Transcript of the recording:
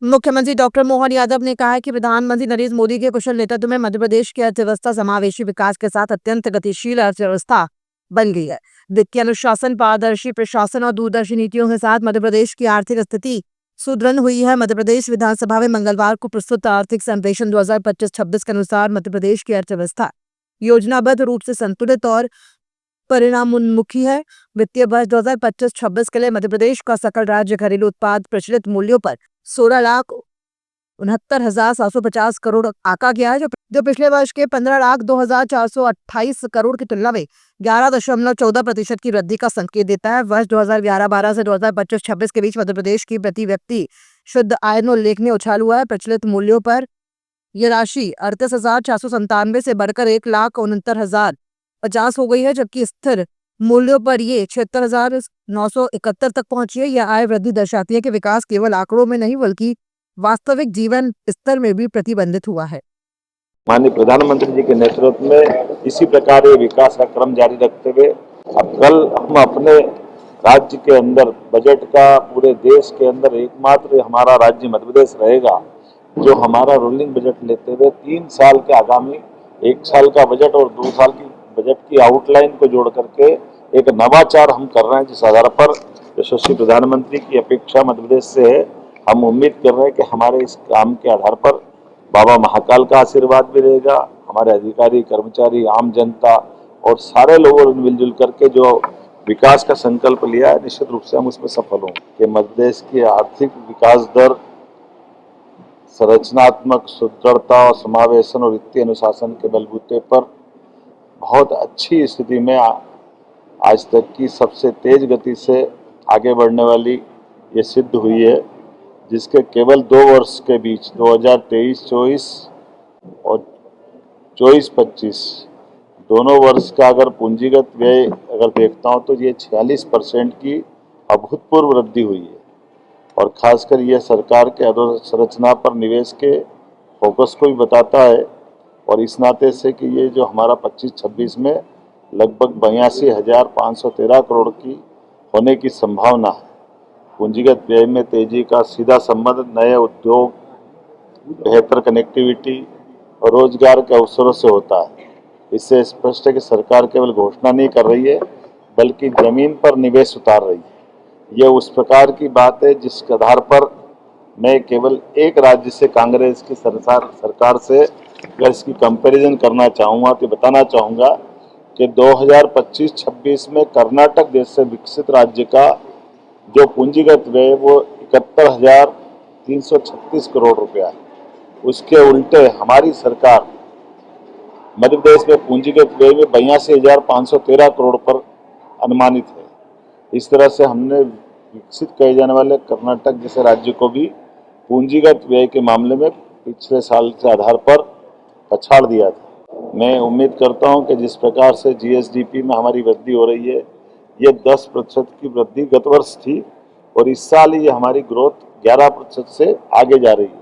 मुख्यमंत्री डॉक्टर मोहन यादव ने कहा है कि प्रधानमंत्री नरेंद्र मोदी के कुशल नेतृत्व में मध्य प्रदेश की अर्थव्यवस्था समावेशी विकास के साथ अत्यंत गतिशील अर्थव्यवस्था बन गई है। वित्तीय अनुशासन, पारदर्शी प्रशासन और दूरदर्शी नीतियों के साथ मध्य प्रदेश की आर्थिक स्थिति सुदृढ़ हुई है। मध्य प्रदेश विधानसभा में मंगलवार को प्रस्तुत आर्थिक सर्वेक्षण 2025-26 के अनुसार मध्य प्रदेश की अर्थव्यवस्था योजनाबद्ध रूप से संतुलित और परिणामोन्मुखी है। वित्तीय वर्ष 2025-26 के लिए मध्य प्रदेश का सकल राज्य घरेलू उत्पाद प्रचलित मूल्यों पर 16,69,750 करोड़ आका गया है, जो पिछले वर्ष के 15,02,428 करोड़ की तुलना में 11.14% की वृद्धि का संकेत देता है। वर्ष 2011-12 से 2025-26 के बीच मध्य प्रदेश की प्रति व्यक्ति शुद्ध आय में उल्लेखनीय उछाल हुआ है। प्रचलित मूल्यों पर यह राशि 38,497 से बढ़कर 1,69,050 हो गई है, जबकि स्थिर मूल्यों पर ये 76,971 तक पहुंची है। यह आय वृद्धि दर्शाती है कि विकास केवल आंकड़ों में नहीं बल्कि वास्तविक जीवन स्तर में भी प्रतिबिंबित हुआ है। माननीय प्रधानमंत्री जी के नेतृत्व में इसी प्रकार ये विकास का क्रम जारी रखते हुए अब कल हम अपने राज्य के अंदर बजट का पूरे देश के अंदर एकमात्र हमारा राज्य मध्य प्रदेश रहेगा जो हमारा रोलिंग बजट लेते हुए 3 साल के आगामी 1 साल का बजट और 2 साल की बजट की आउटलाइन को जोड़ करके एक नवाचार हम कर रहे हैं, जिस आधार पर यशस्वी प्रधानमंत्री की अपेक्षा मध्य प्रदेश से है। हम उम्मीद कर रहे हैं कि हमारे इस काम के आधार पर बाबा महाकाल का आशीर्वाद भी रहेगा। हमारे अधिकारी, कर्मचारी, आम जनता और सारे लोगों ने मिलजुल करके जो विकास का संकल्प लिया है, निश्चित रूप से हम उसमें सफल होंगे कि मध्य प्रदेश की आर्थिक विकास दर संरचनात्मक सुदृढ़ता और समावेशन और वित्तीय अनुशासन के बलबूते पर बहुत अच्छी स्थिति में आज तक की सबसे तेज गति से आगे बढ़ने वाली ये सिद्ध हुई है, जिसके केवल 2 वर्ष के बीच 2023-24 और 24-25 दोनों वर्ष का अगर पूंजीगत व्यय अगर देखता हूँ तो ये 46% की अभूतपूर्व वृद्धि हुई है और खासकर यह सरकार के अधोसंरचना पर निवेश के फोकस को भी बताता है और इस नाते से कि ये जो हमारा 25-26 में लगभग 82,513 करोड़ की होने की संभावना है। पूंजीगत व्यय में तेजी का सीधा संबंध नए उद्योग, बेहतर कनेक्टिविटी और रोजगार के अवसरों से होता है। इससे स्पष्ट है कि सरकार केवल घोषणा नहीं कर रही है बल्कि जमीन पर निवेश उतार रही है। यह उस प्रकार की बात है जिसके आधार पर मैं केवल एक राज्य से, कांग्रेस की सरकार से अगर इसकी कंपैरिजन करना चाहूँगा तो बताना चाहूँगा कि 2025-26 में कर्नाटक जैसे विकसित राज्य का जो पूंजीगत व्यय वो 71,336 करोड़ रुपया है। उसके उल्टे हमारी सरकार मध्य प्रदेश में पूंजीगत व्यय में 82,513 करोड़ पर अनुमानित है। इस तरह से हमने विकसित कहे जाने वाले कर्नाटक जैसे राज्य को भी पूंजीगत व्यय के मामले में पिछले साल के आधार पर पछाड़ दिया था। मैं उम्मीद करता हूं कि जिस प्रकार से जीएसडीपी में हमारी वृद्धि हो रही है, ये 10% की वृद्धि गत वर्ष थी और इस साल ये हमारी ग्रोथ 11% से आगे जा रही है।